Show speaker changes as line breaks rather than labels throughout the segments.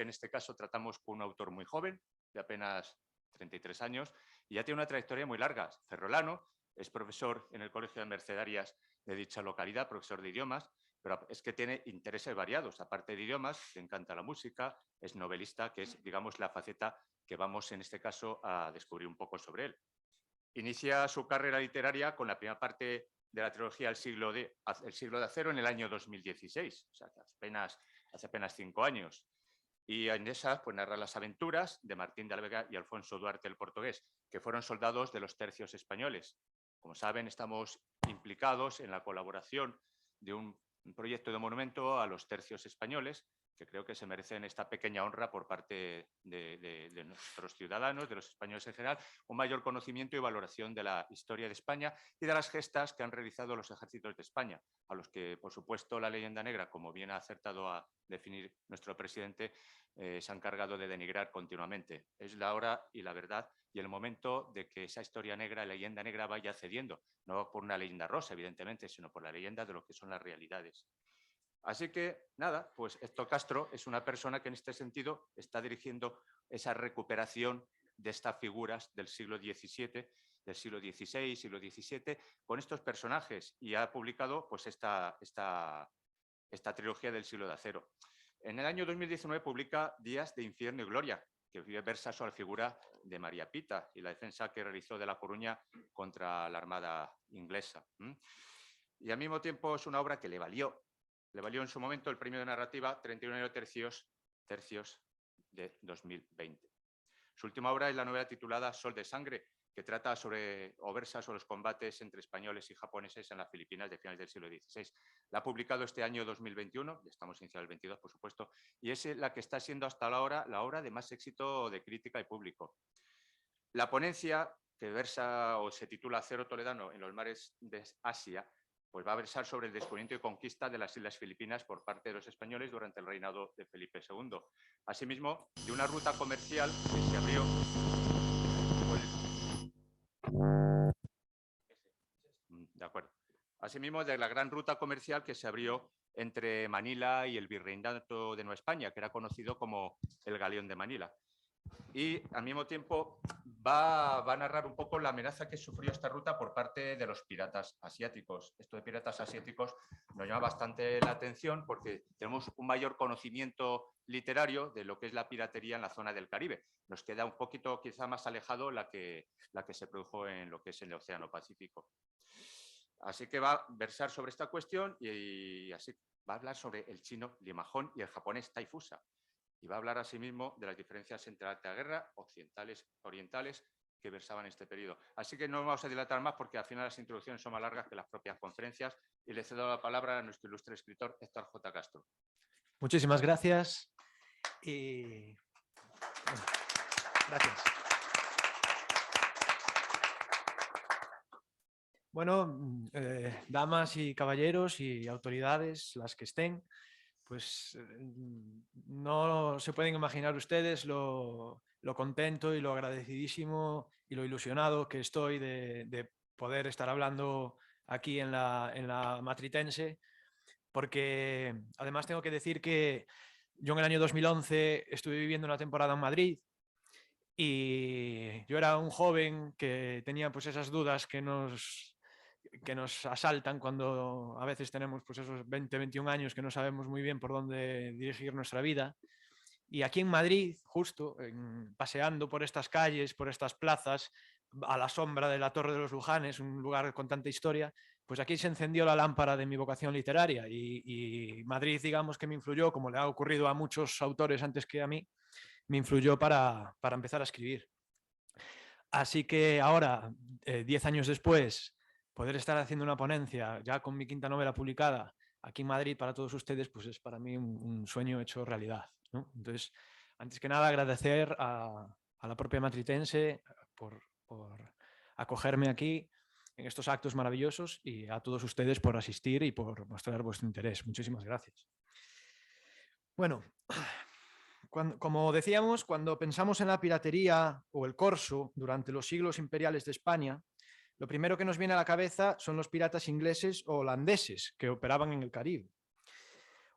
en este caso tratamos con un autor muy joven, de apenas 33 años, y ya tiene una trayectoria muy larga. Ferrolano es profesor en el Colegio de Mercedarias de dicha localidad, profesor de idiomas, pero es que tiene intereses variados. Aparte de idiomas, le encanta la música, es novelista, que es, digamos, la faceta que vamos en este caso a descubrir un poco sobre él. Inicia su carrera literaria con la primera parte de la trilogía El siglo de acero en el año 2016, o sea, que hace apenas 5 años. Y en esas pues, narra las aventuras de Martín de Alvega y Alfonso Duarte el Portugués, que fueron soldados de los tercios españoles. Como saben, estamos implicados en la colaboración de un proyecto de monumento a los tercios españoles, que creo que se merecen esta pequeña honra por parte de nuestros ciudadanos, de los españoles en general, un mayor conocimiento y valoración de la historia de España y de las gestas que han realizado los ejércitos de España, a los que, por supuesto, la leyenda negra, como bien ha acertado a definir nuestro presidente, se ha encargado de denigrar continuamente. Es la hora y la verdad y el momento de que esa historia negra, la leyenda negra, vaya cediendo, no por una leyenda rosa, evidentemente, sino por la leyenda de lo que son las realidades. Así que, nada, pues Héctor Castro es una persona que en este sentido está dirigiendo esa recuperación de estas figuras del siglo XVII, del siglo XVI, siglo XVII, con estos personajes y ha publicado pues, esta trilogía del siglo de acero. En el año 2019 publica Días de infierno y gloria, que versa sobre la figura de María Pita y la defensa que realizó de La Coruña contra la Armada inglesa. Y al mismo tiempo es una obra que le valió en su momento el premio de narrativa 31 tercios de 2020. Su última obra es la novela titulada Sol de Sangre, que trata sobre o versa sobre los combates entre españoles y japoneses en las Filipinas de finales del siglo XVI. La ha publicado este año 2021, ya estamos iniciando el 22, por supuesto, y es la que está siendo hasta ahora la obra de más éxito de crítica y público. La ponencia, que versa o se titula Acero Toledano en los mares de Asia, pues va a versar sobre el descubrimiento y conquista de las Islas Filipinas por parte de los españoles durante el reinado de Felipe II. Asimismo, de una ruta comercial que se abrió de acuerdo. Asimismo, de la gran ruta comercial que se abrió entre Manila y el Virreinato de Nueva España, que era conocido como el Galeón de Manila. Y al mismo tiempo va a narrar un poco la amenaza que sufrió esta ruta por parte de los piratas asiáticos. Esto de piratas asiáticos nos llama bastante la atención porque tenemos un mayor conocimiento literario de lo que es la piratería en la zona del Caribe. Nos queda un poquito quizá más alejado la que se produjo en lo que es el Océano Pacífico. Así que va a versar sobre esta cuestión y así va a hablar sobre el chino limajón y el japonés taifusa. Y va a hablar asimismo de las diferencias entre la alta guerra occidentales orientales que versaban en este periodo. Así que no vamos a dilatar más porque al final las introducciones son más largas que las propias conferencias y le cedo la palabra a nuestro ilustre escritor Héctor J. Castro.
Muchísimas gracias. Gracias. Bueno, damas y caballeros y autoridades, las que estén, pues no se pueden imaginar ustedes lo contento y lo agradecidísimo y lo ilusionado que estoy de poder estar hablando aquí en la Matritense, porque además tengo que decir que yo en el año 2011 estuve viviendo una temporada en Madrid y yo era un joven que tenía pues esas dudas que nos asaltan cuando a veces tenemos pues esos 20, 21 años que no sabemos muy bien por dónde dirigir nuestra vida. Y aquí en Madrid, justo paseando por estas calles, por estas plazas, a la sombra de la Torre de los Lujanes, un lugar con tanta historia, pues aquí se encendió la lámpara de mi vocación literaria y Madrid, digamos que me influyó, como le ha ocurrido a muchos autores antes que a mí, me influyó para empezar a escribir. Así que ahora, 10 años después, poder estar haciendo una ponencia ya con mi quinta novela publicada aquí en Madrid para todos ustedes, pues es para mí un sueño hecho realidad, ¿no? Entonces, antes que nada, agradecer a la propia Matritense por acogerme aquí en estos actos maravillosos y a todos ustedes por asistir y por mostrar vuestro interés. Muchísimas gracias. Bueno, como decíamos, cuando pensamos en la piratería o el corso durante los siglos imperiales de España, lo primero que nos viene a la cabeza son los piratas ingleses o holandeses que operaban en el Caribe,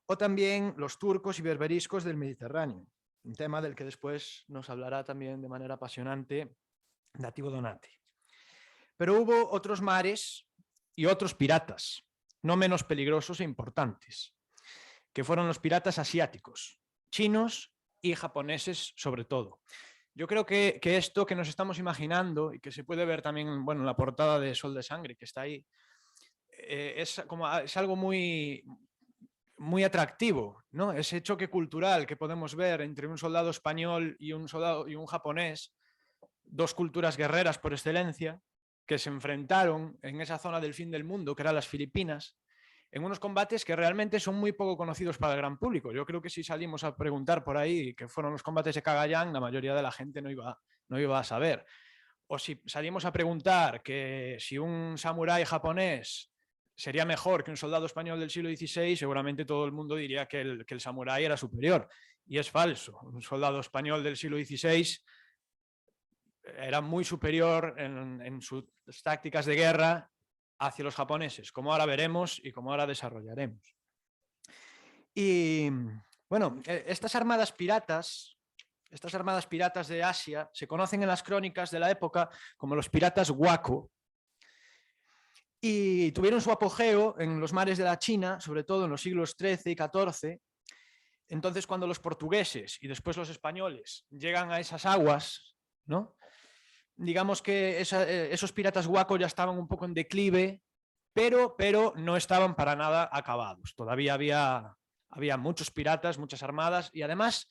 o también los turcos y berberiscos del Mediterráneo. un tema del que después nos hablará también de manera apasionante Nativo Donati. Pero hubo otros mares y otros piratas, no menos peligrosos e importantes, que fueron los piratas asiáticos, chinos y japoneses sobre todo. Yo creo que esto que nos estamos imaginando y que se puede ver también, bueno, en la portada de Sol de Sangre, que está ahí, es algo muy, muy atractivo, ¿no? Ese choque cultural que podemos ver entre un soldado español y un japonés, dos culturas guerreras por excelencia, que se enfrentaron en esa zona del fin del mundo, que eran las Filipinas, en unos combates que realmente son muy poco conocidos para el gran público. Yo creo que si salimos a preguntar por ahí qué fueron los combates de Cagayán, la mayoría de la gente no iba a saber. O si salimos a preguntar que si un samurái japonés sería mejor que un soldado español del siglo XVI, seguramente todo el mundo diría que el samurái era superior. Y es falso. Un soldado español del siglo XVI era muy superior en sus tácticas de guerra hacia los japoneses, como ahora veremos y como ahora desarrollaremos. Y bueno, estas armadas piratas de Asia se conocen en las crónicas de la época como los piratas Huaco y tuvieron su apogeo en los mares de la China, sobre todo en los siglos XIII y XIV. Entonces, cuando los portugueses y después los españoles llegan a esas aguas, ¿no? Digamos que esos piratas Huaco ya estaban un poco en declive, pero no estaban para nada acabados. Todavía había muchos piratas, muchas armadas, y además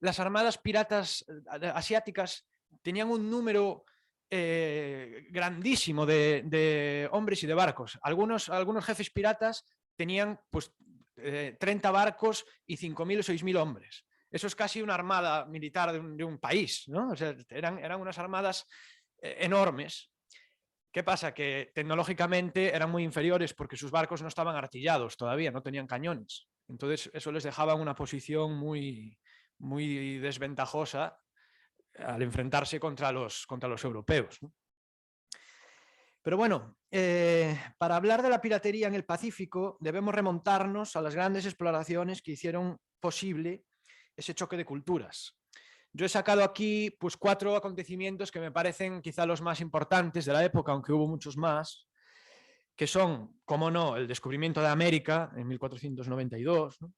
las armadas piratas asiáticas tenían un número grandísimo de hombres y de barcos. Algunos jefes piratas tenían pues 30 barcos y 5.000 o 6.000 hombres. Eso es casi una armada militar de un país, ¿no? O sea, eran unas armadas enormes. ¿Qué pasa? Que tecnológicamente eran muy inferiores porque sus barcos no estaban artillados todavía, no tenían cañones. Entonces eso les dejaba en una posición muy, muy desventajosa al enfrentarse contra los europeos, ¿no? Pero bueno, para hablar de la piratería en el Pacífico debemos remontarnos a las grandes exploraciones que hicieron posible ese choque de culturas. Yo he sacado aquí pues 4 acontecimientos que me parecen quizá los más importantes de la época, aunque hubo muchos más, que son, como no, el descubrimiento de América en 1492, ¿no?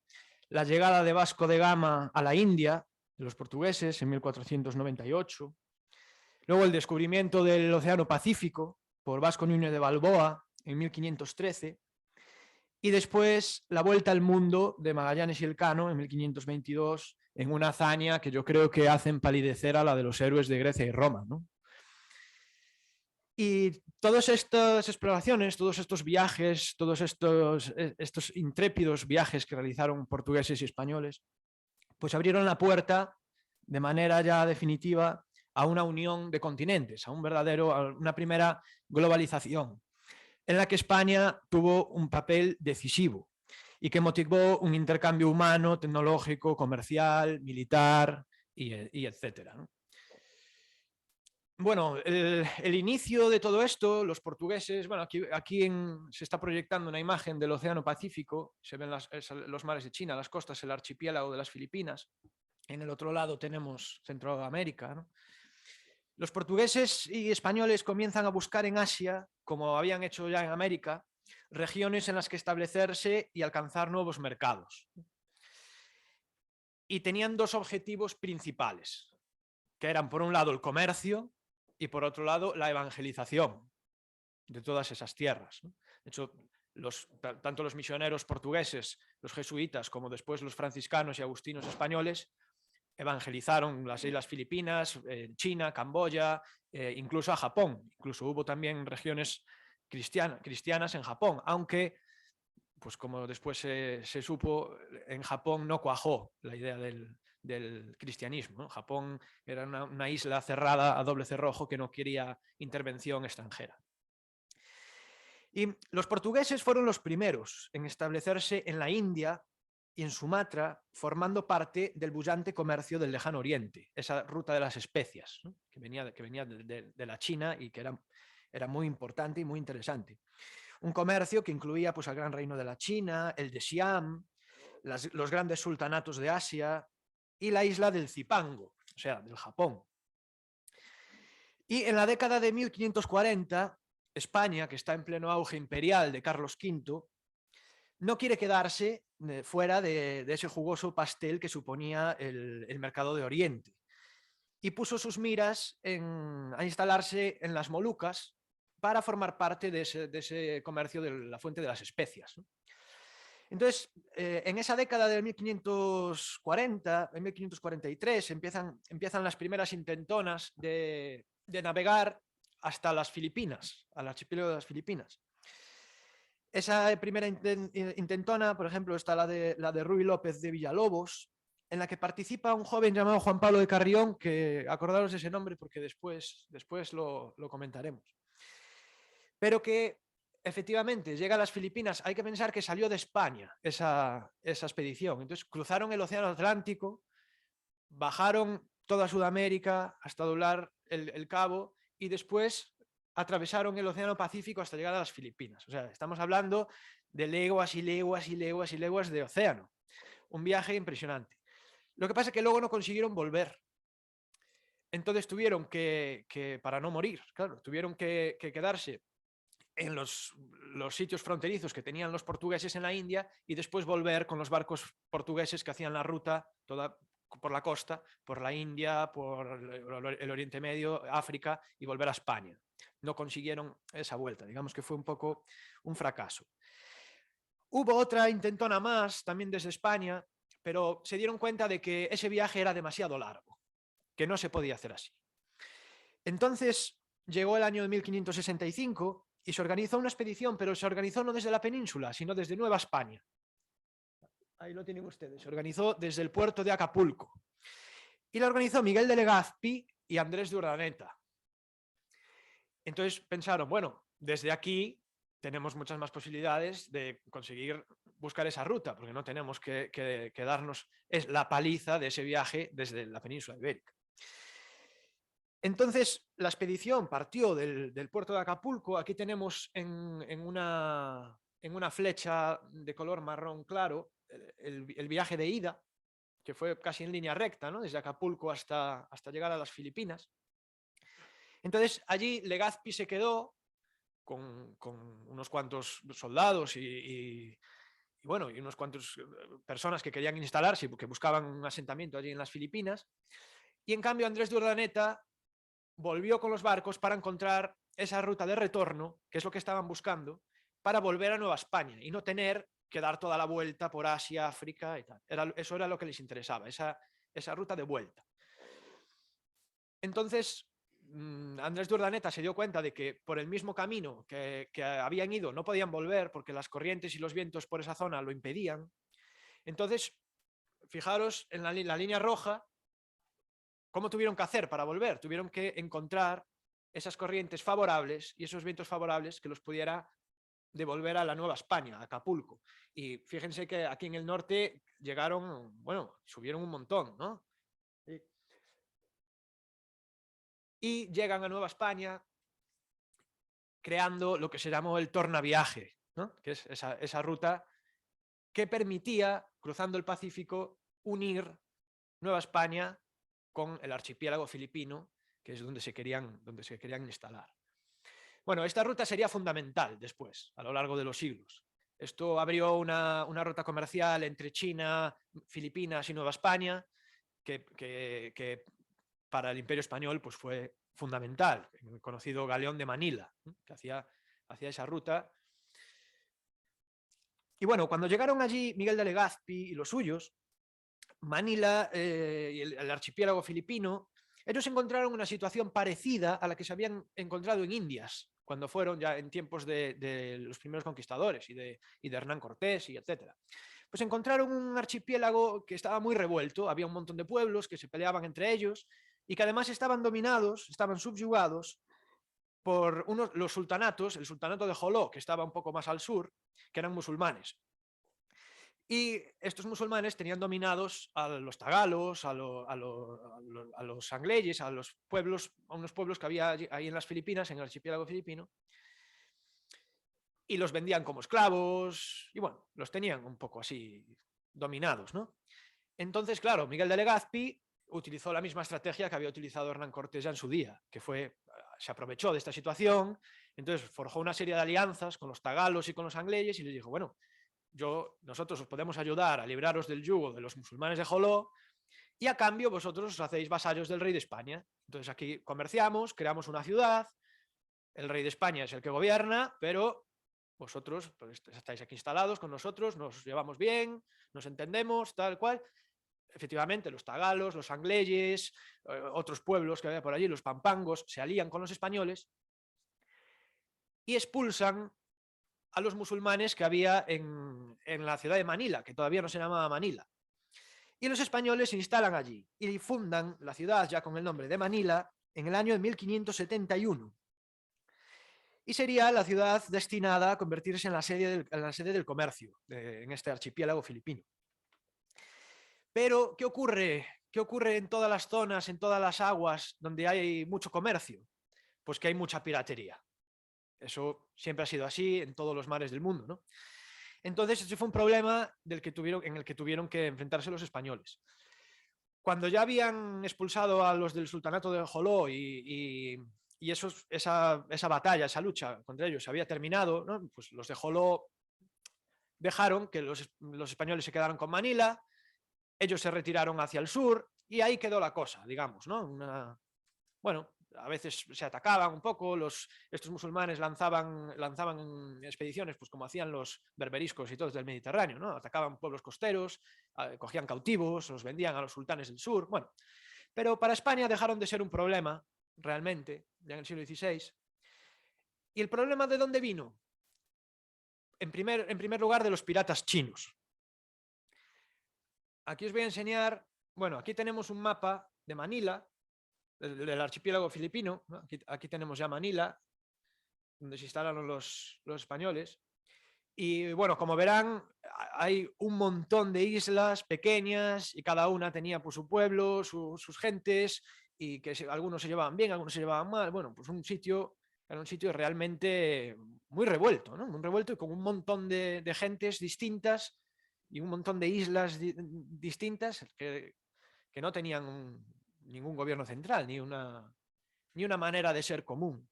La llegada de Vasco de Gama a la India, de los portugueses, en 1498, luego el descubrimiento del Océano Pacífico por Vasco Núñez de Balboa en 1513, y después la vuelta al mundo de Magallanes y Elcano en 1522, en una hazaña que yo creo que hacen palidecer a la de los héroes de Grecia y Roma, ¿no? Y todas estas exploraciones, todos estos viajes, todos estos intrépidos viajes que realizaron portugueses y españoles, pues abrieron la puerta de manera ya definitiva a una unión de continentes, a una primera globalización, en la que España tuvo un papel decisivo y que motivó un intercambio humano, tecnológico, comercial, militar y etcétera, ¿no? Bueno, el inicio de todo esto, los portugueses, bueno, aquí se está proyectando una imagen del Océano Pacífico, se ven los mares de China, las costas, el archipiélago de las Filipinas, en el otro lado tenemos Centroamérica, ¿no? Los portugueses y españoles comienzan a buscar en Asia, como habían hecho ya en América, regiones en las que establecerse y alcanzar nuevos mercados. Y tenían 2 objetivos principales, que eran por un lado el comercio y por otro lado la evangelización de todas esas tierras, ¿no? De hecho, tanto los misioneros portugueses, los jesuitas, como después los franciscanos y agustinos españoles, evangelizaron las islas Filipinas, China, Camboya, incluso a Japón. Incluso hubo también regiones cristianas en Japón, aunque, pues como después se supo, en Japón no cuajó la idea del cristianismo, ¿no? Japón era una isla cerrada a doble cerrojo que no quería intervención extranjera. Y los portugueses fueron los primeros en establecerse en la India y en Sumatra, formando parte del bullante comercio del Lejano Oriente, esa ruta de las especias, ¿no? que venía de la China y que era muy importante y muy interesante. Un comercio que incluía pues, al Gran Reino de la China, el de Siam, los grandes sultanatos de Asia, y la isla del Zipango, o sea, del Japón. Y en la década de 1540, España, que está en pleno auge imperial de Carlos V, no quiere quedarse fuera de ese jugoso pastel que suponía el mercado de Oriente. Y puso sus miras a instalarse en las Molucas para formar parte de ese comercio de la fuente de las especias, ¿no? Entonces, en esa década de 1540, en 1543, empiezan las primeras intentonas de navegar hasta las Filipinas, al archipiélago de las Filipinas. Esa primera intentona, por ejemplo, está la de Ruy López de Villalobos, en la que participa un joven llamado Juan Pablo de Carrión, que acordaros de ese nombre porque después lo comentaremos. Pero que efectivamente llega a las Filipinas. Hay que pensar que salió de España esa expedición. Entonces cruzaron el Océano Atlántico, bajaron toda Sudamérica hasta doblar el Cabo y después atravesaron el Océano Pacífico hasta llegar a las Filipinas. O sea, estamos hablando de leguas y leguas y leguas y leguas de océano. Un viaje impresionante. Lo que pasa es que luego no consiguieron volver. Entonces tuvieron que para no morir, claro, tuvieron que quedarse en los sitios fronterizos que tenían los portugueses en la India y después volver con los barcos portugueses que hacían la ruta toda por la costa, por la India, por el Oriente Medio, África y volver a España. No consiguieron esa vuelta, digamos que fue un poco un fracaso. Hubo otra intentona más, también desde España, pero se dieron cuenta de que ese viaje era demasiado largo, que no se podía hacer así. Entonces llegó el año de 1565 y se organizó una expedición, pero se organizó no desde la península, sino desde Nueva España. Ahí lo tienen ustedes. Se organizó desde el puerto de Acapulco. Y la organizó Miguel de Legazpi y Andrés de Urdaneta. Entonces pensaron, bueno, desde aquí tenemos muchas más posibilidades de conseguir buscar esa ruta, porque no tenemos que darnos la paliza de ese viaje desde la península ibérica. Entonces, la expedición partió del puerto de Acapulco. Aquí tenemos en una flecha de color marrón claro el viaje de ida, que fue casi en línea recta, ¿no? Desde Acapulco hasta llegar a las Filipinas. Entonces, allí Legazpi se quedó con unos cuantos soldados y unos cuantos personas que querían instalarse, que buscaban un asentamiento allí en las Filipinas. Y en cambio, Andrés de Urdaneta volvió con los barcos para encontrar esa ruta de retorno, que es lo que estaban buscando, para volver a Nueva España y no tener que dar toda la vuelta por Asia, África y tal. Eso era lo que les interesaba, esa ruta de vuelta. Entonces, Andrés de Urdaneta se dio cuenta de que por el mismo camino que habían ido no podían volver porque las corrientes y los vientos por esa zona lo impedían. Entonces, fijaros en la línea roja, ¿cómo tuvieron que hacer para volver? Tuvieron que encontrar esas corrientes favorables y esos vientos favorables que los pudiera devolver a la Nueva España, a Acapulco. Y fíjense que aquí en el norte llegaron, bueno, subieron un montón, ¿no? Y llegan a Nueva España creando lo que se llamó el tornaviaje, ¿no? Que es esa ruta que permitía, cruzando el Pacífico, unir Nueva España con el archipiélago filipino, que es donde se querían instalar. Bueno, esta ruta sería fundamental después, a lo largo de los siglos. Esto abrió una ruta comercial entre China, Filipinas y Nueva España, que para el Imperio Español pues fue fundamental. El conocido Galeón de Manila, que hacía esa ruta. Y bueno, cuando llegaron allí Miguel de Legazpi y los suyos, Manila y el archipiélago filipino, ellos encontraron una situación parecida a la que se habían encontrado en Indias, cuando fueron ya en tiempos de los primeros conquistadores y de Hernán Cortés y etc. Pues encontraron un archipiélago que estaba muy revuelto, había un montón de pueblos que se peleaban entre ellos y que además estaban dominados, estaban subyugados por los sultanatos, el sultanato de Joló, que estaba un poco más al sur, que eran musulmanes. Y estos musulmanes tenían dominados a los tagalos, a los angleyes, a unos pueblos que había ahí en las Filipinas, en el archipiélago filipino, y los vendían como esclavos, y bueno, los tenían un poco así dominados, ¿no? Entonces, claro, Miguel de Legazpi utilizó la misma estrategia que había utilizado Hernán Cortés ya en su día, que se aprovechó de esta situación, entonces forjó una serie de alianzas con los tagalos y con los angleses y les dijo, bueno, nosotros os podemos ayudar a libraros del yugo de los musulmanes de Joló y a cambio vosotros os hacéis vasallos del rey de España. Entonces aquí comerciamos, creamos una ciudad, el rey de España es el que gobierna, pero vosotros pues, estáis aquí instalados con nosotros, nos llevamos bien, nos entendemos, tal cual. Efectivamente, los tagalos, los angleses, otros pueblos que había por allí, los pampangos, se alían con los españoles y expulsan a los musulmanes que había en la ciudad de Manila, que todavía no se llamaba Manila. Y los españoles se instalan allí y fundan la ciudad ya con el nombre de Manila en el año de 1571. Y sería la ciudad destinada a convertirse en la sede del comercio en este archipiélago filipino. Pero, ¿qué ocurre? ¿Qué ocurre en todas las zonas, en todas las aguas donde hay mucho comercio? Pues que hay mucha piratería. Eso siempre ha sido así en todos los mares del mundo, ¿no? Entonces, ese fue un problema en el que tuvieron que enfrentarse los españoles. Cuando ya habían expulsado a los del sultanato de Joló y esa batalla, esa lucha contra ellos había terminado, ¿no? Pues los de Joló dejaron que los españoles se quedaron con Manila, ellos se retiraron hacia el sur y ahí quedó la cosa, digamos, ¿no? Bueno, a veces se atacaban un poco, estos musulmanes lanzaban expediciones, pues como hacían los berberiscos y todos del Mediterráneo, ¿no? Atacaban pueblos costeros, cogían cautivos, los vendían a los sultanes del sur, bueno. Pero para España dejaron de ser un problema, realmente, ya en el siglo XVI. ¿Y el problema de dónde vino? En primer lugar, de los piratas chinos. Aquí os voy a enseñar, bueno, aquí tenemos un mapa de Manila, del archipiélago filipino, ¿no? Aquí tenemos ya Manila, donde se instalaron los españoles. Y bueno, como verán, hay un montón de islas pequeñas y cada una tenía pues, su pueblo, sus gentes, y que algunos se llevaban bien, algunos se llevaban mal. Bueno, pues era un sitio realmente muy revuelto, ¿no? Muy revuelto y con un montón de gentes distintas y un montón de islas distintas que no tenían ningún gobierno central, ni una manera de ser común.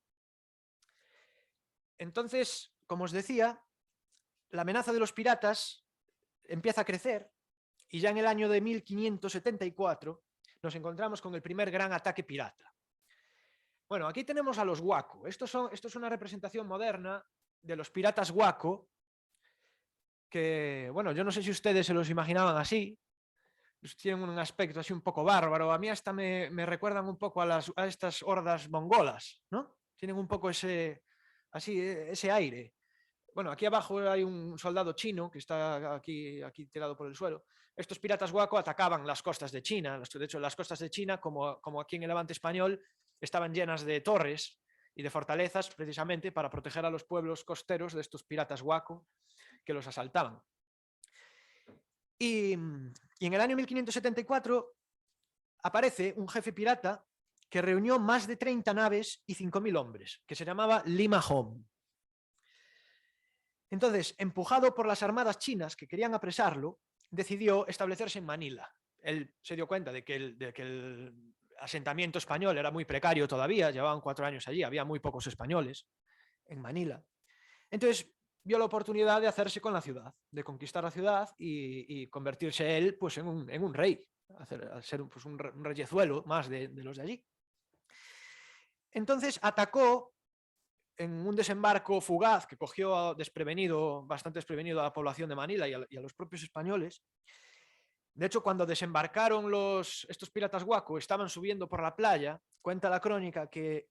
Entonces, como os decía, la amenaza de los piratas empieza a crecer y ya en el año de 1574 nos encontramos con el primer gran ataque pirata. Bueno, aquí tenemos a los Waco. Esto es una representación moderna de los piratas Waco que, bueno, yo no sé si ustedes se los imaginaban así, tienen un aspecto así un poco bárbaro. A mí hasta me recuerdan un poco a estas hordas mongolas, ¿no? Tienen un poco ese aire. Bueno, aquí abajo hay un soldado chino que está aquí tirado por el suelo. Estos piratas Waco atacaban las costas de China. De hecho, las costas de China, como aquí en el Levante español, estaban llenas de torres y de fortalezas precisamente para proteger a los pueblos costeros de estos piratas Waco que los asaltaban. Y en el año 1574 aparece un jefe pirata que reunió más de 30 naves y 5.000 hombres, que se llamaba Limahong. Entonces, empujado por las armadas chinas que querían apresarlo, decidió establecerse en Manila. Él se dio cuenta de que el asentamiento español era muy precario todavía, llevaban 4 años allí, había muy pocos españoles en Manila. Entonces, vio la oportunidad de hacerse con la ciudad, de conquistar la ciudad y convertirse él pues, en un rey, ser pues, un reyezuelo más de los de allí. Entonces atacó en un desembarco fugaz que cogió bastante desprevenido a la población de Manila y a los propios españoles. De hecho, cuando desembarcaron estos piratas Waco, estaban subiendo por la playa, cuenta la crónica que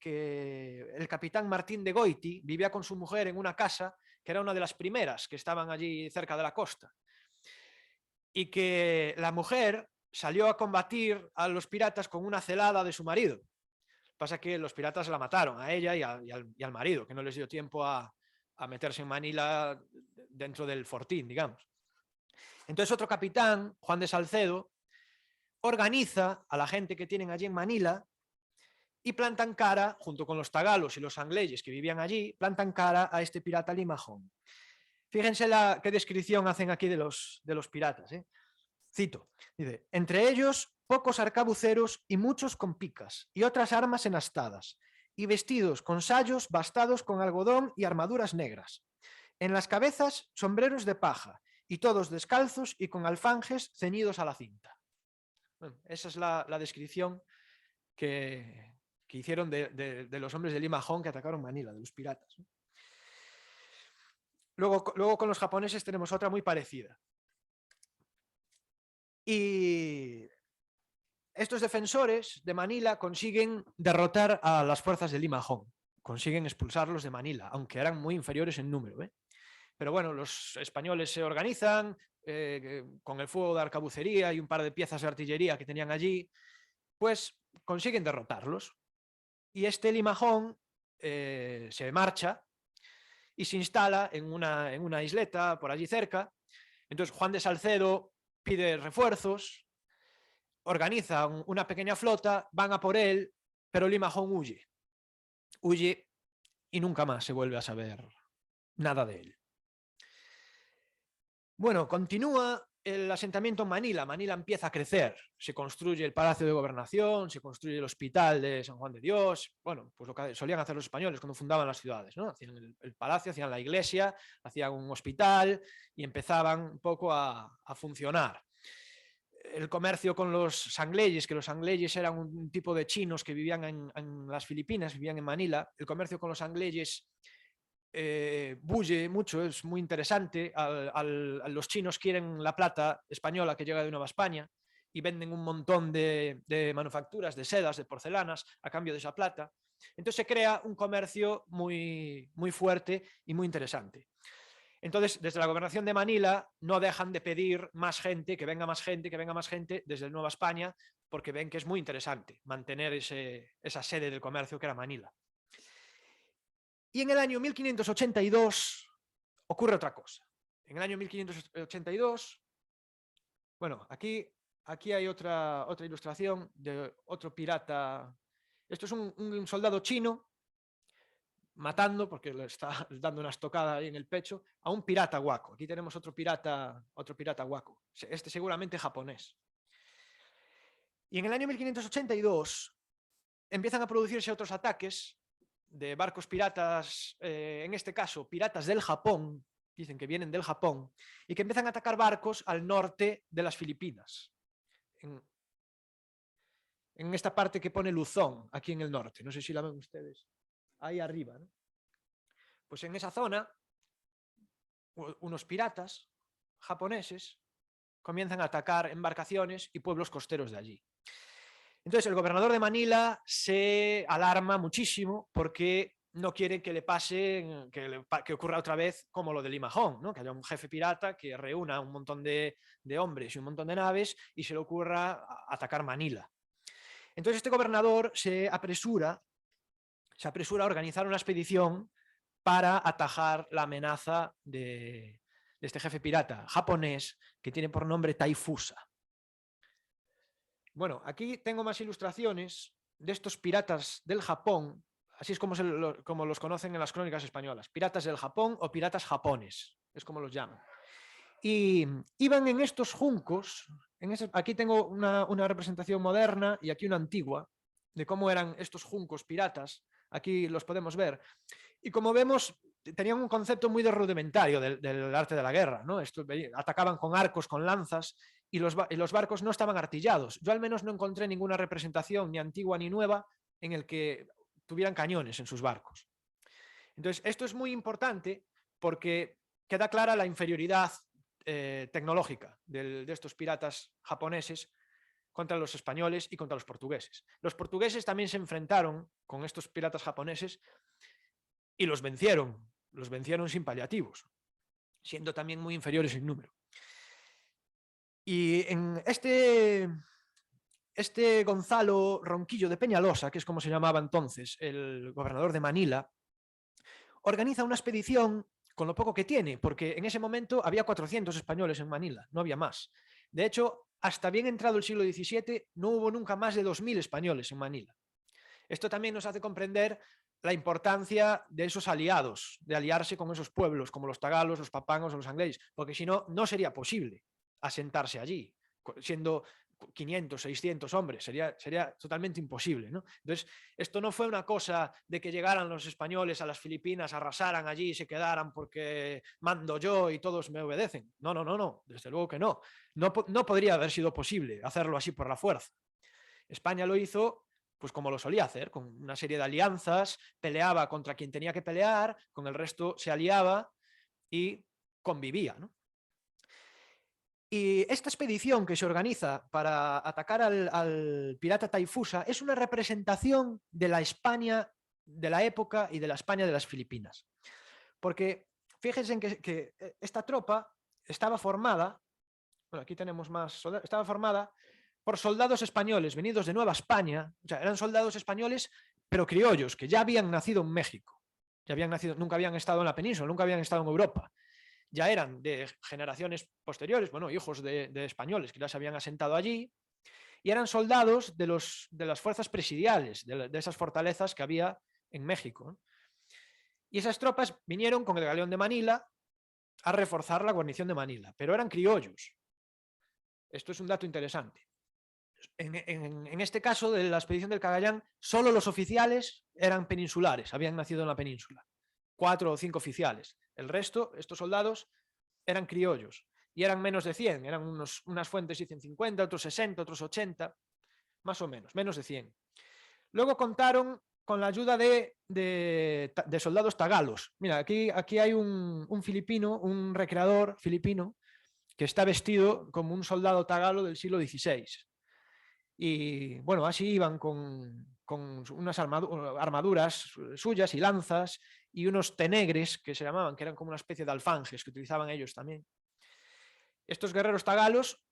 el capitán Martín de Goiti vivía con su mujer en una casa que era una de las primeras que estaban allí cerca de la costa, y que la mujer salió a combatir a los piratas con una celada de su marido. Pasa que los piratas la mataron a ella y al marido, que no les dio tiempo a meterse en Manila dentro del fortín, digamos. Entonces otro capitán, Juan de Salcedo, organiza a la gente que tienen allí en Manila y plantan cara, junto con los tagalos y los angleses que vivían allí, plantan cara a este pirata Limahong. Fíjense qué descripción hacen aquí de los piratas, ¿eh? Cito, dice, entre ellos pocos arcabuceros y muchos con picas y otras armas enastadas, y vestidos con sayos bastados con algodón y armaduras negras. En las cabezas sombreros de paja, y todos descalzos y con alfanjes ceñidos a la cinta. Bueno, esa es la descripción que hicieron de los hombres de Limahong que atacaron Manila, de los piratas. Luego con los japoneses tenemos otra muy parecida. Y estos defensores de Manila consiguen derrotar a las fuerzas de Limahong, consiguen expulsarlos de Manila, aunque eran muy inferiores en número. Pero bueno, los españoles se organizan con el fuego de arcabucería y un par de piezas de artillería que tenían allí, pues consiguen derrotarlos. Y este Limahong se marcha y se instala en una isleta por allí cerca. Entonces Juan de Salcedo pide refuerzos, organiza una pequeña flota, van a por él, pero Limahong huye. Huye y nunca más se vuelve a saber nada de él. Bueno, continúa el asentamiento en Manila. Manila empieza a crecer. Se construye el Palacio de Gobernación, se construye el Hospital de San Juan de Dios. Bueno, pues lo que solían hacer los españoles cuando fundaban las ciudades, ¿no? Hacían el palacio, hacían la iglesia, hacían un hospital y empezaban un poco a funcionar. El comercio con los sangleyes, que los sangleyes eran un tipo de chinos que vivían en las Filipinas, vivían en Manila. El comercio con los sangleyes bulle mucho, es muy interesante. Los chinos quieren la plata española que llega de Nueva España y venden un montón de manufacturas, de sedas, de porcelanas a cambio de esa plata. Entonces se crea un comercio muy, muy fuerte y muy interesante. Entonces, desde la gobernación de Manila no dejan de pedir más gente, que venga más gente, que venga más gente desde Nueva España, porque ven que es muy interesante mantener esa sede del comercio que era Manila. Y en el año 1582 ocurre otra cosa. En el año 1582, bueno, aquí hay otra ilustración de otro pirata. Esto es un soldado chino matando, porque le está dando una estocada ahí en el pecho, a un pirata guaco. Aquí tenemos otro pirata guaco. Este seguramente japonés. Y en el año 1582 empiezan a producirse otros ataques de barcos piratas, en este caso piratas del Japón, dicen que vienen del Japón, y que empiezan a atacar barcos al norte de las Filipinas, en esta parte que pone Luzón, aquí en el norte, no sé si la ven ustedes, ahí arriba, ¿no? Pues en esa zona, unos piratas japoneses comienzan a atacar embarcaciones y pueblos costeros de allí. Entonces el gobernador de Manila se alarma muchísimo porque no quiere que le pase, que ocurra otra vez como lo de Limahong, ¿no? Que haya un jefe pirata que reúna un montón de hombres y un montón de naves y se le ocurra atacar Manila. Entonces este gobernador se apresura a organizar una expedición para atajar la amenaza de este jefe pirata japonés que tiene por nombre Taifusa. Bueno, aquí tengo más ilustraciones de estos piratas del Japón, así es como los conocen en las crónicas españolas, piratas del Japón o piratas japones, es como los llaman. Y iban en estos juncos, aquí tengo una representación moderna y aquí una antigua, de cómo eran estos juncos piratas, aquí los podemos ver. Y como vemos, tenían un concepto muy rudimentario del arte de la guerra, ¿no? Atacaban con arcos, con lanzas, y los barcos no estaban artillados. Yo al menos no encontré ninguna representación, ni antigua ni nueva, en el que tuvieran cañones en sus barcos. Entonces, esto es muy importante porque queda clara la inferioridad tecnológica de estos piratas japoneses contra los españoles y contra los portugueses. Los portugueses también se enfrentaron con estos piratas japoneses y los vencieron sin paliativos, siendo también muy inferiores en número. Y en este Gonzalo Ronquillo de Peñalosa, que es como se llamaba entonces el gobernador de Manila, organiza una expedición con lo poco que tiene, porque en ese momento había 400 españoles en Manila, no había más. De hecho, hasta bien entrado el siglo XVII, no hubo nunca más de 2000 españoles en Manila. Esto también nos hace comprender la importancia de esos aliados, de aliarse con esos pueblos, como los tagalos, los papangos o los angleses, porque si no, no sería posible asentarse allí, siendo 500, 600 hombres, sería totalmente imposible, ¿no? Entonces, esto no fue una cosa de que llegaran los españoles a las Filipinas, arrasaran allí y se quedaran porque mando yo y todos me obedecen. No, no, no, no, desde luego que no. No podría haber sido posible hacerlo así por la fuerza. España lo hizo pues como lo solía hacer, con una serie de alianzas, peleaba contra quien tenía que pelear, con el resto se aliaba y convivía, ¿no? Y esta expedición que se organiza para atacar al pirata Taifusa es una representación de la España de la época y de la España de las Filipinas. Porque fíjense en que esta tropa estaba formada, bueno, aquí tenemos más soldados, estaba formada por soldados españoles venidos de Nueva España, o sea, eran soldados españoles, pero criollos, que ya habían nacido en México, ya habían nacido, nunca habían estado en la península, nunca habían estado en Europa. Ya eran de generaciones posteriores, bueno, hijos de españoles que ya se habían asentado allí, y eran soldados de las fuerzas presidiales, de esas fortalezas que había en México. Y esas tropas vinieron con el galeón de Manila a reforzar la guarnición de Manila, pero eran criollos. Esto es un dato interesante. En este caso de la expedición del Cagayán, solo los oficiales eran peninsulares, habían nacido en la península. 4 o 5 oficiales. El resto, estos soldados, eran criollos y eran menos de 100, eran unas fuentes dicen 50, otros 60, otros 80, más o menos de 100. Luego contaron con la ayuda de soldados tagalos. Mira, aquí hay un filipino, un recreador filipino, que está vestido como un soldado tagalo del siglo XVI. Y bueno, así iban con unas armaduras suyas y lanzas y unos tenegres que se llamaban, que eran como una especie de alfanjes que utilizaban ellos también. Estos guerreros tagalos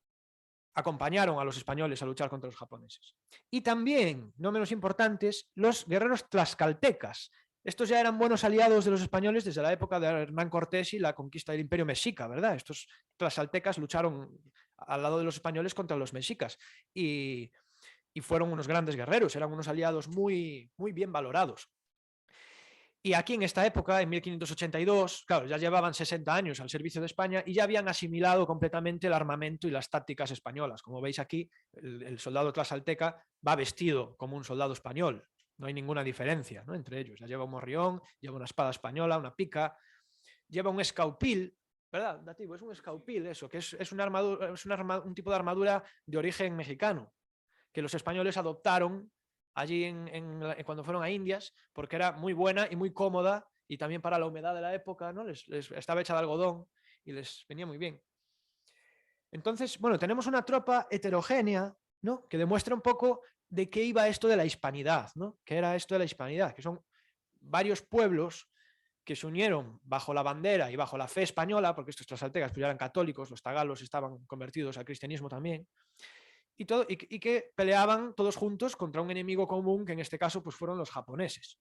acompañaron a los españoles a luchar contra los japoneses. Y también, no menos importantes, los guerreros tlaxcaltecas. Estos ya eran buenos aliados de los españoles desde la época de Hernán Cortés y la conquista del Imperio Mexica, ¿verdad? Estos tlaxcaltecas lucharon al lado de los españoles contra los mexicas y fueron unos grandes guerreros, eran unos aliados muy, muy bien valorados. Y aquí en esta época, en 1582, claro, ya llevaban 60 años al servicio de España y ya habían asimilado completamente el armamento y las tácticas españolas. Como veis aquí, el soldado tlaxcalteca va vestido como un soldado español. No hay ninguna diferencia, ¿no?, entre ellos. Ya lleva un morrión, lleva una espada española, una pica, lleva un escaupil, ¿verdad, Nativo? Es un escaupil eso, que es una armadura, un tipo de armadura de origen mexicano, que los españoles adoptaron allí cuando fueron a Indias, porque era muy buena y muy cómoda, y también para la humedad de la época, ¿no? Les estaba hecha de algodón y les venía muy bien. Entonces, bueno, tenemos una tropa heterogénea, ¿no?, que demuestra un poco de qué iba esto de la hispanidad, ¿no? ¿Qué era esto de la hispanidad? Que son varios pueblos que se unieron bajo la bandera y bajo la fe española, porque estos tlaxcaltecas pues ya eran católicos, los tagalos estaban convertidos al cristianismo también, y que peleaban todos juntos contra un enemigo común, que en este caso pues fueron los japoneses.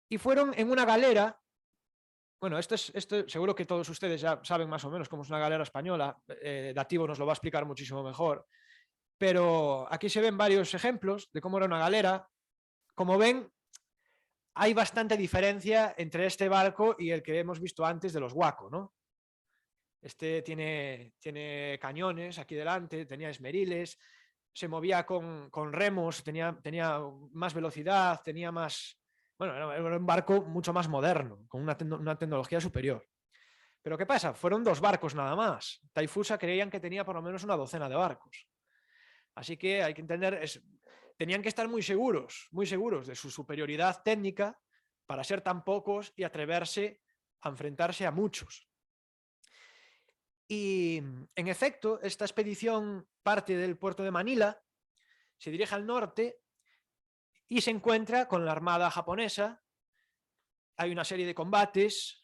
Y fueron en una galera, bueno, esto seguro que todos ustedes ya saben más o menos cómo es una galera española, Nativo nos lo va a explicar muchísimo mejor, pero aquí se ven varios ejemplos de cómo era una galera. Como ven, hay bastante diferencia entre este barco y el que hemos visto antes de los Waco, ¿no? Este tiene cañones aquí delante, tenía esmeriles, se movía con remos, tenía más velocidad, tenía más... Bueno, era un barco mucho más moderno, con una tecnología superior. Pero ¿qué pasa? Fueron 2 barcos nada más. Taifusa creían que tenía por lo menos una docena de barcos. Así que hay que entender, tenían que estar muy seguros de su superioridad técnica para ser tan pocos y atreverse a enfrentarse a muchos. Y en efecto, esta expedición parte del puerto de Manila, se dirige al norte y se encuentra con la armada japonesa. Hay una serie de combates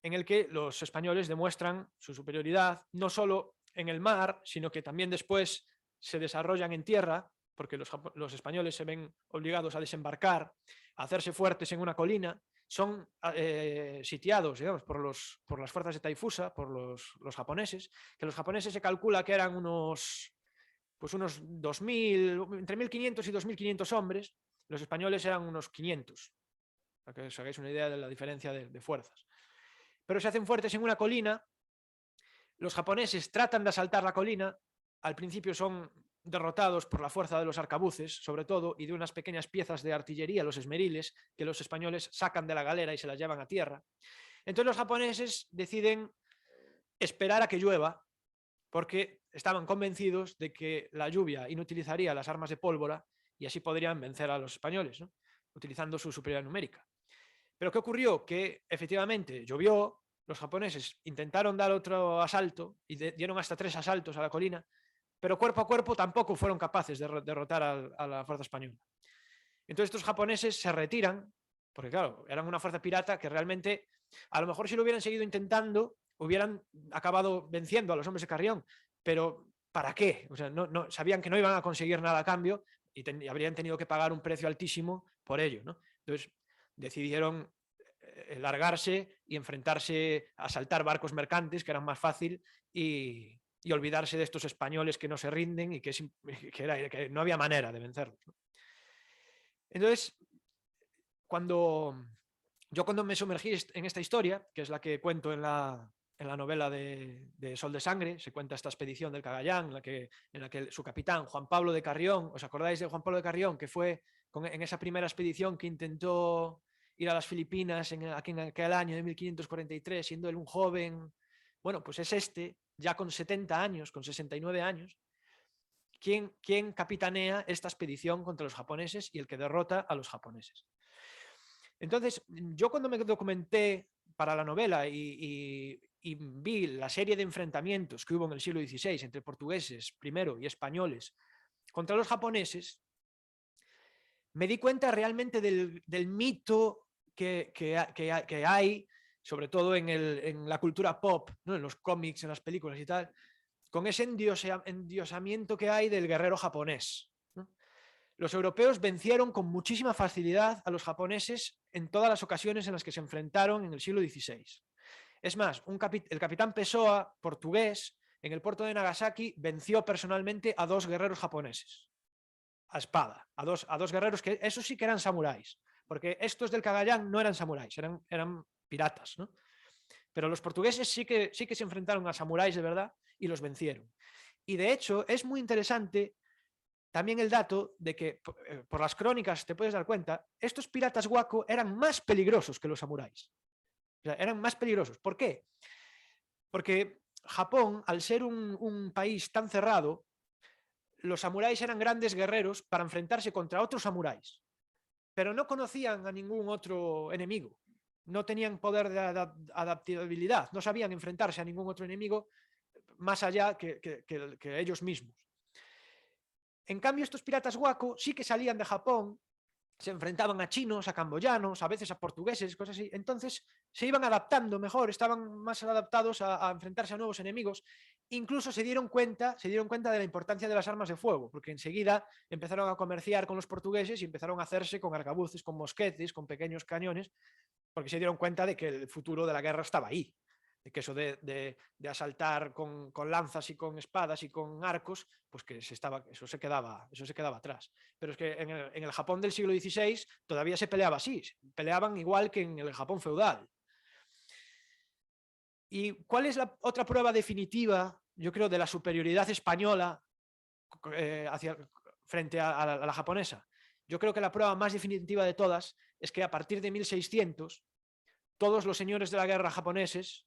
en el que los españoles demuestran su superioridad, no solo en el mar, sino que también después se desarrollan en tierra, porque los españoles se ven obligados a desembarcar, a hacerse fuertes en una colina. Son sitiados, digamos, por las fuerzas de Taifusa, por los japoneses, que los japoneses se calcula que eran unos 2.000, entre 1.500 y 2.500 hombres. Los españoles eran unos 500, para que os hagáis una idea de la diferencia de fuerzas. Pero se hacen fuertes en una colina, Los japoneses tratan de asaltar la colina, al principio son derrotados por la fuerza de los arcabuces, sobre todo, y de unas pequeñas piezas de artillería, los esmeriles, que los españoles sacan de la galera y se las llevan a tierra. Entonces los japoneses deciden esperar a que llueva, porque estaban convencidos de que la lluvia inutilizaría las armas de pólvora y así podrían vencer a los españoles, ¿no? Utilizando su superioridad numérica. Pero ¿qué ocurrió? Que efectivamente llovió, los japoneses intentaron dar otro asalto y dieron hasta 3 asaltos a la colina, pero cuerpo a cuerpo tampoco fueron capaces de derrotar a la fuerza española. Entonces estos japoneses se retiran, porque claro, eran una fuerza pirata que realmente, a lo mejor si lo hubieran seguido intentando, hubieran acabado venciendo a los hombres de Carrión, pero ¿para qué? O sea, no, sabían que no iban a conseguir nada a cambio y habrían tenido que pagar un precio altísimo por ello, ¿no? Entonces decidieron largarse y enfrentarse a asaltar barcos mercantes, que eran más fácil, y olvidarse de estos españoles que no se rinden y que no había manera de vencerlos, ¿no? Entonces, cuando me sumergí en esta historia, que es la que cuento en la novela de Sol de Sangre, se cuenta esta expedición del Cagayán, en la que su capitán, Juan Pablo de Carrión, ¿os acordáis de Juan Pablo de Carrión? Que fue en esa primera expedición que intentó ir a las Filipinas en aquel año de 1543, siendo él un joven. Bueno, pues es ya con 70 años, con 69 años, quien capitanea esta expedición contra los japoneses y el que derrota a los japoneses. Entonces, yo cuando me documenté para la novela y vi la serie de enfrentamientos que hubo en el siglo XVI entre portugueses primero y españoles contra los japoneses, me di cuenta realmente del mito que hay, sobre todo en la cultura pop, ¿no? En los cómics, en las películas y tal, con ese endiosamiento que hay del guerrero japonés, ¿no? Los europeos vencieron con muchísima facilidad a los japoneses en todas las ocasiones en las que se enfrentaron en el siglo XVI. Es más, el capitán Pessoa, portugués, en el puerto de Nagasaki venció personalmente a 2 guerreros japoneses, a espada, a dos guerreros que esos sí que eran samuráis, porque estos del Cagayán no eran samuráis, eran piratas, ¿no? Pero los portugueses sí que se enfrentaron a samuráis de verdad y los vencieron. Y de hecho es muy interesante también el dato de que, por las crónicas te puedes dar cuenta, estos piratas guaco eran más peligrosos que los samuráis. O sea, eran más peligrosos. ¿Por qué? Porque Japón, al ser un país tan cerrado, los samuráis eran grandes guerreros para enfrentarse contra otros samuráis, pero no conocían a ningún otro enemigo. No tenían poder de adaptabilidad, no sabían enfrentarse a ningún otro enemigo más allá que ellos mismos. En cambio, estos piratas guaco sí que salían de Japón, se enfrentaban a chinos, a camboyanos, a veces a portugueses, cosas así. Entonces se iban adaptando mejor, estaban más adaptados a enfrentarse a nuevos enemigos. Incluso se dieron cuenta de la importancia de las armas de fuego, porque enseguida empezaron a comerciar con los portugueses y empezaron a hacerse con arcabuces, con mosquetes, con pequeños cañones, porque se dieron cuenta de que el futuro de la guerra estaba ahí. De que eso de asaltar con lanzas y con espadas y con arcos, pues que eso se quedaba atrás. Pero es que en el Japón del siglo XVI todavía se peleaba así, peleaban igual que en el Japón feudal. ¿Y cuál es la otra prueba definitiva, yo creo, de la superioridad española frente a la japonesa? Yo creo que la prueba más definitiva de todas es que a partir de 1600 todos los señores de la guerra japoneses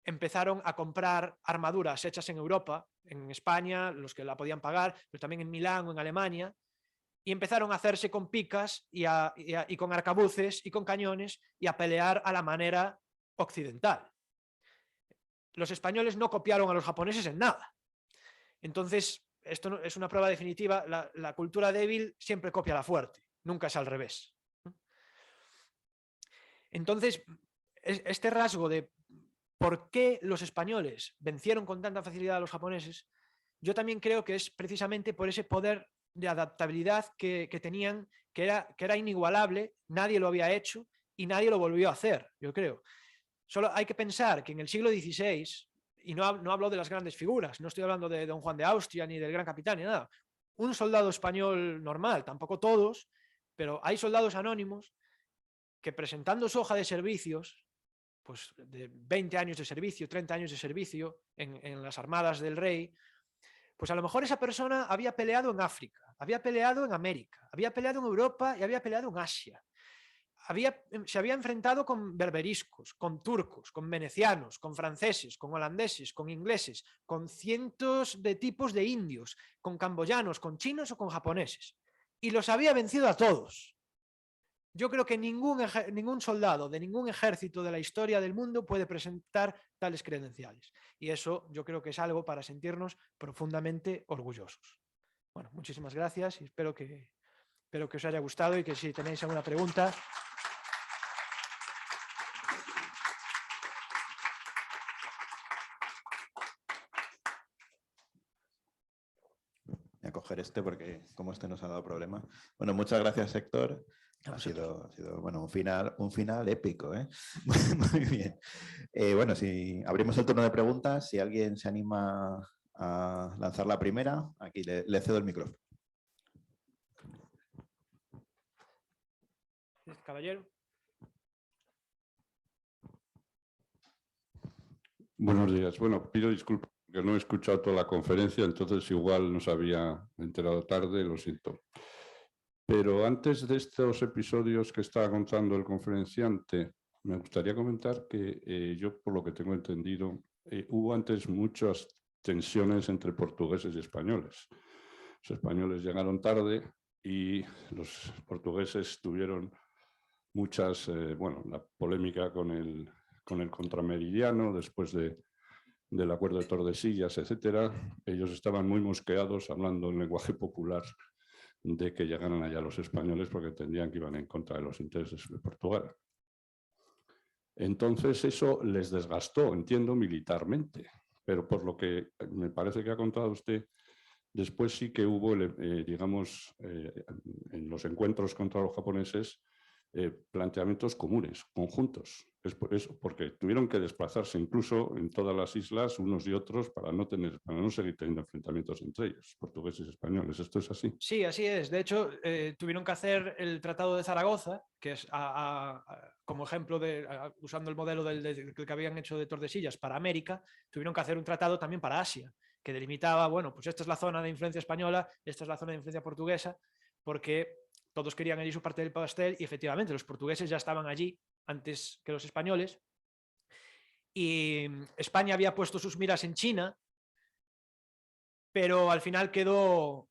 empezaron a comprar armaduras hechas en Europa, en España, los que la podían pagar, pero también en Milán o en Alemania, y empezaron a hacerse con picas y con arcabuces y con cañones y a pelear a la manera occidental. Los españoles no copiaron a los japoneses en nada. Entonces, esto es una prueba definitiva, la cultura débil siempre copia a la fuerte, nunca es al revés. Entonces, este rasgo de por qué los españoles vencieron con tanta facilidad a los japoneses, yo también creo que es precisamente por ese poder de adaptabilidad que tenían, que era inigualable, nadie lo había hecho y nadie lo volvió a hacer, yo creo. Solo hay que pensar que en el siglo XVI, y no hablo de las grandes figuras, no estoy hablando de Don Juan de Austria ni del gran capitán ni nada, un soldado español normal, tampoco todos, pero hay soldados anónimos que presentando su hoja de servicios pues, de 20 años de servicio, 30 años de servicio en las armadas del rey, pues a lo mejor esa persona había peleado en África, había peleado en América, había peleado en Europa y había peleado en Asia. Se había enfrentado con berberiscos, con turcos, con venecianos, con franceses, con holandeses, con ingleses, con cientos de tipos de indios, con camboyanos, con chinos o con japoneses. Y los había vencido a todos. Yo creo que ningún soldado de ningún ejército de la historia del mundo puede presentar tales credenciales. Y eso yo creo que es algo para sentirnos profundamente orgullosos. Bueno, muchísimas gracias y espero que os haya gustado y que si tenéis alguna pregunta...
Voy a coger este porque como este nos ha dado problema. Bueno, muchas gracias, Héctor. Ha sido bueno, un final épico, ¿eh? Muy bien. Bueno, si abrimos el turno de preguntas, si alguien se anima a lanzar la primera, aquí le cedo el micrófono.
Caballero.
Buenos días. Bueno, pido disculpas porque no he escuchado toda la conferencia, entonces igual nos había enterado tarde, lo siento. Pero antes de estos episodios que estaba contando el conferenciante, me gustaría comentar que yo, por lo que tengo entendido, hubo antes muchas tensiones entre portugueses y españoles. Los españoles llegaron tarde y los portugueses tuvieron muchas, bueno, la polémica con el contrameridiano después del acuerdo de Tordesillas, etcétera. Ellos estaban muy mosqueados hablando en lenguaje popular de que llegaran allá los españoles porque entendían que iban en contra de los intereses de Portugal. Entonces eso les desgastó, entiendo, militarmente, pero por lo que me parece que ha contado usted, después sí que hubo, digamos, en los encuentros contra los japoneses, planteamientos comunes, conjuntos. Es por eso, porque tuvieron que desplazarse incluso en todas las islas unos y otros para no seguir teniendo enfrentamientos entre ellos, portugueses y españoles. ¿Esto es así?
Sí, así es. De hecho, tuvieron que hacer el Tratado de Zaragoza, que es como ejemplo, usando el modelo del que habían hecho de Tordesillas para América, tuvieron que hacer un tratado también para Asia, que delimitaba, bueno, pues esta es la zona de influencia española, esta es la zona de influencia portuguesa, porque todos querían allí su parte del pastel y efectivamente los portugueses ya estaban allí antes que los españoles y España había puesto sus miras en China, pero al final quedó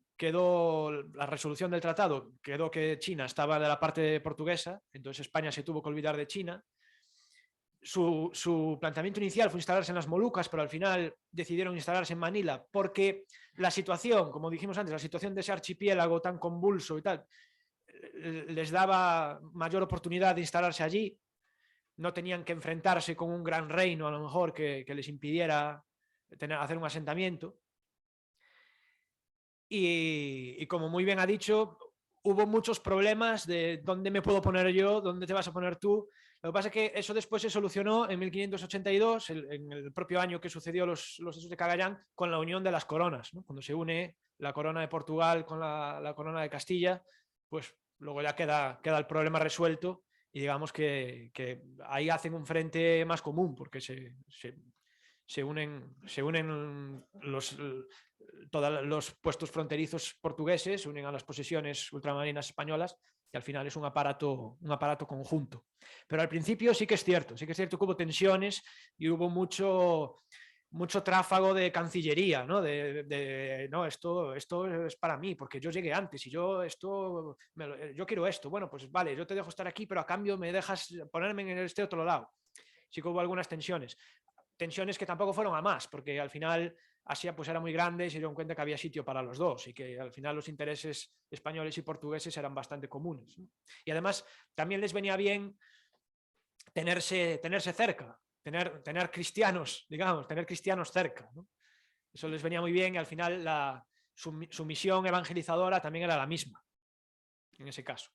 la resolución del tratado, quedó que China estaba de la parte portuguesa, entonces España se tuvo que olvidar de China. Su planteamiento inicial fue instalarse en las Molucas, pero al final decidieron instalarse en Manila porque la situación, como dijimos antes, la situación de ese archipiélago tan convulso y tal, les daba mayor oportunidad de instalarse allí. No tenían que enfrentarse con un gran reino, a lo mejor, que les impidiera hacer un asentamiento. Y como muy bien ha dicho, hubo muchos problemas de dónde me puedo poner yo, dónde te vas a poner tú. Lo que pasa es que eso después se solucionó en 1582, en el propio año que sucedió los hechos de Cagayán, con la unión de las coronas, ¿no? Cuando se une la corona de Portugal con la corona de Castilla, pues luego ya queda el problema resuelto y digamos que ahí hacen un frente más común porque se unen todos los puestos fronterizos portugueses, se unen a las posesiones ultramarinas españolas y al final es un aparato conjunto. Pero al principio sí que es cierto que hubo tensiones y hubo mucho tráfago de cancillería, ¿no? No, esto es para mí, porque yo llegué antes y yo quiero esto. Bueno, pues vale, yo te dejo estar aquí, pero a cambio me dejas ponerme en este otro lado. Sí que hubo algunas tensiones que tampoco fueron a más, porque al final Asia pues era muy grande y se dieron cuenta que había sitio para los dos y que al final los intereses españoles y portugueses eran bastante comunes, ¿no? Y además también les venía bien tenerse cerca, tener cristianos, digamos, tener cristianos cerca, ¿no? Eso les venía muy bien y al final su misión evangelizadora también era la misma, en ese caso.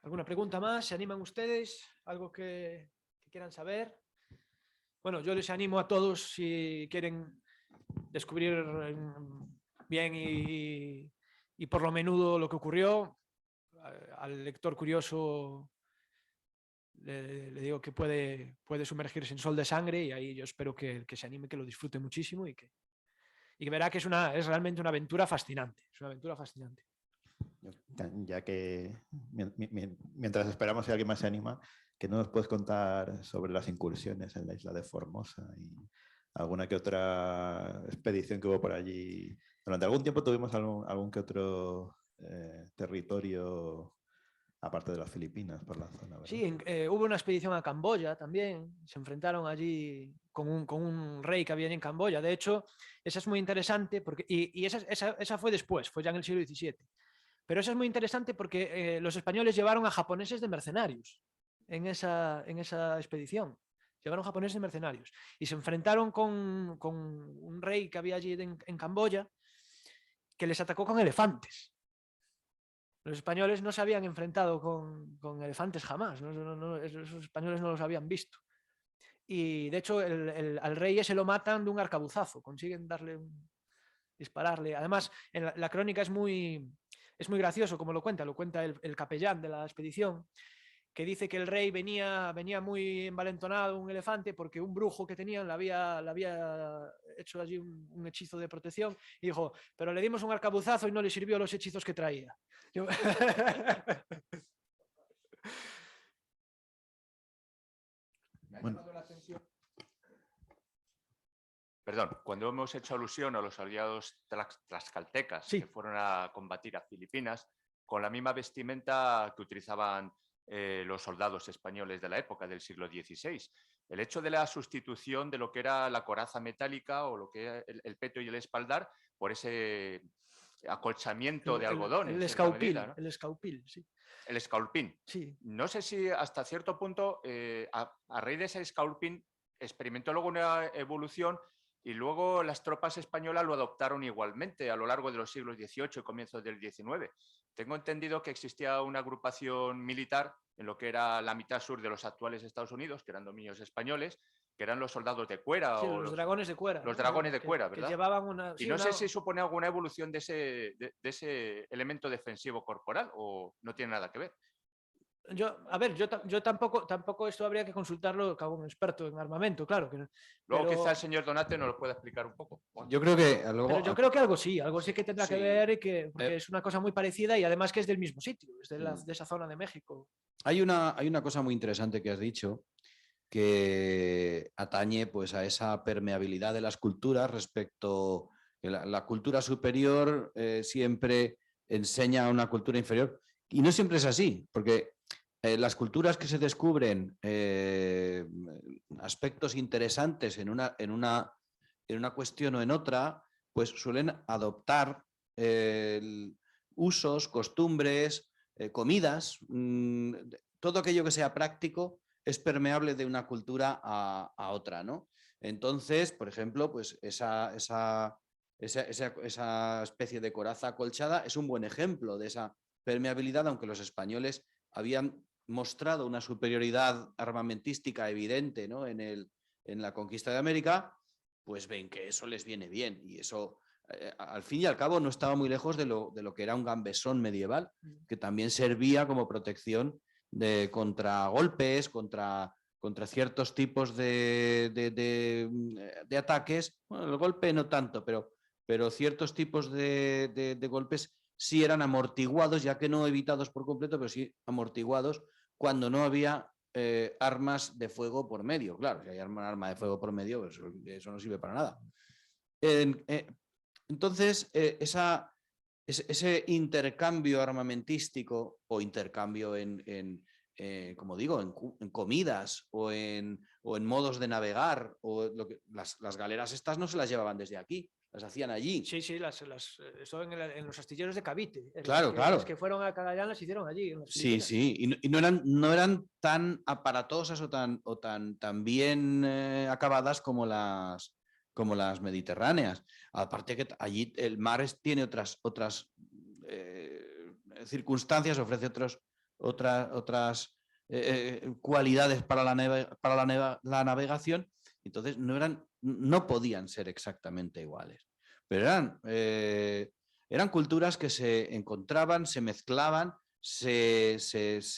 ¿Alguna pregunta más? ¿Se animan ustedes? ¿Algo que quieran saber? Bueno, yo les animo a todos, si quieren descubrir bien y por lo menudo lo que ocurrió, al lector curioso le digo que puede sumergirse en Sol de Sangre, y ahí yo espero que se anime, que lo disfrute muchísimo y que verá que es realmente una aventura fascinante. Es una aventura fascinante.
Ya que mientras esperamos si alguien más se anima, ¿qué nos puedes contar sobre las incursiones en la isla de Formosa y alguna que otra expedición que hubo por allí? Durante algún tiempo tuvimos algún que otro territorio aparte de las Filipinas por la zona, ¿verdad?
Sí, hubo una expedición a Camboya también. Se enfrentaron allí con un rey que había en Camboya. De hecho, esa es muy interesante porque, y esa fue después, fue ya en el siglo XVII. Pero esa es muy interesante porque los españoles llevaron a japoneses de mercenarios en esa expedición. Llevaron japoneses de mercenarios y se enfrentaron con un rey que había allí en Camboya, que les atacó con elefantes. Los españoles no se habían enfrentado con elefantes jamás. Esos españoles no los habían visto. Y de hecho al rey ese lo matan de un arcabuzazo. Consiguen dispararle. Además, en la crónica es muy gracioso como lo cuenta el capellán de la expedición, que dice que el rey venía muy envalentonado, un elefante, porque un brujo que tenían le había hecho allí un hechizo de protección, y dijo, pero le dimos un arcabuzazo y no le sirvió los hechizos que traía.
Bueno.
Perdón, cuando hemos hecho alusión a los aliados tlaxcaltecas,
sí,
que fueron a combatir a Filipinas con la misma vestimenta que utilizaban los soldados españoles de la época, del siglo XVI. El hecho de la sustitución de lo que era la coraza metálica o lo que era el peto y el espaldar por ese acolchamiento de algodón.
El
en cierta
escaupil,
medida, ¿no?
el escaupil, sí.
El escaulpín.
Sí.
No sé si hasta cierto punto, a raíz de ese escaulpín, experimentó luego una evolución y luego las tropas españolas lo adoptaron igualmente a lo largo de los siglos XVIII y comienzos del XIX. Tengo entendido que existía una agrupación militar en lo que era la mitad sur de los actuales Estados Unidos, que eran dominios españoles, que eran los soldados de cuera.
Sí,
o
los dragones de cuera.
Los dragones de cuera, ¿verdad?
Que llevaban una,
y no sé si supone alguna evolución de ese elemento defensivo corporal o no tiene nada que ver.
Yo tampoco esto habría que consultarlo con un experto en armamento, claro.
Luego quizá el señor Donate nos lo pueda explicar un poco.
Yo creo que luego,
pero yo creo que algo sí que tendrá
sí.
que ver, porque es una cosa muy parecida y además que es del mismo sitio, es de esa zona de México.
Hay una cosa muy interesante que has dicho, que atañe pues a esa permeabilidad de las culturas respecto a la cultura superior siempre enseña a una cultura inferior, y no siempre es así, porque las culturas que se descubren aspectos interesantes en una cuestión o en otra, pues suelen adoptar usos, costumbres, comidas, todo aquello que sea práctico es permeable de una cultura a otra, ¿no? Entonces, por ejemplo, pues esa especie de coraza acolchada es un buen ejemplo de esa permeabilidad, aunque los españoles habían mostrado una superioridad armamentística evidente, ¿no? en la conquista de América, pues ven que eso les viene bien, y eso al fin y al cabo no estaba muy lejos de lo que era un gambesón medieval, que también servía como protección contra golpes, contra ciertos tipos de ataques. Bueno, el golpe no tanto, pero ciertos tipos de golpes sí eran amortiguados, ya que no evitados por completo, pero sí amortiguados cuando no había armas de fuego por medio. Claro, si hay arma de fuego por medio, pues eso no sirve para nada. Entonces, ese intercambio armamentístico o intercambio como digo, en comidas o en modos de navegar, o las galeras estas no se las llevaban desde aquí, las hacían allí.
Sí, eso en los astilleros de Cavite.
Claro.
Las que fueron a Cagayán las hicieron allí.
Sí, y no eran tan aparatosas o tan bien acabadas como las mediterráneas. Aparte que allí el mar tiene otras circunstancias, ofrece otras cualidades para la navegación, Entonces no podían ser exactamente iguales. Pero eran culturas que se encontraban, se mezclaban, se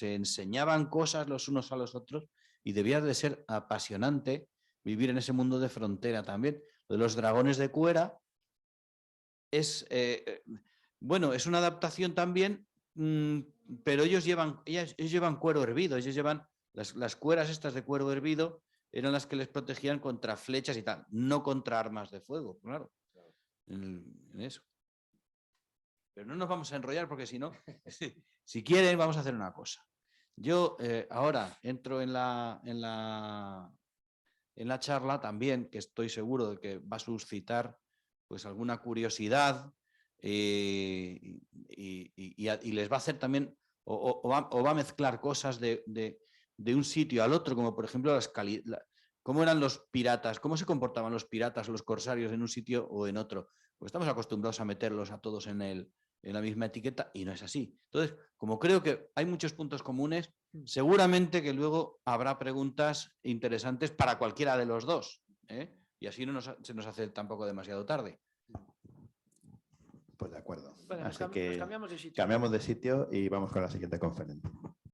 enseñaban cosas los unos a los otros y debía de ser apasionante vivir en ese mundo de frontera también. Lo de los dragones de Cuera es, bueno, es una adaptación también, pero ellos llevan cuero hervido, ellos llevan las cueras estas de cuero hervido, eran las que les protegían contra flechas y tal, no contra armas de fuego, claro. En eso. Pero no nos vamos a enrollar porque si no, si quieren, vamos a hacer una cosa. Yo ahora entro en la charla también, que estoy seguro de que va a suscitar pues alguna curiosidad y les va a hacer también, o va a mezclar cosas de un sitio al otro, como por ejemplo cómo eran los piratas, cómo se comportaban los piratas o los corsarios en un sitio o en otro. Pues estamos acostumbrados a meterlos a todos en la misma etiqueta y no es así. Entonces, como creo que hay muchos puntos comunes, seguramente que luego habrá preguntas interesantes para cualquiera de los dos, ¿eh? Y así no se nos hace tampoco demasiado tarde.
Pues de acuerdo.
Bueno,
Así
nos
que
cambiamos de sitio.
cambiamos de sitio y vamos con la siguiente conferencia.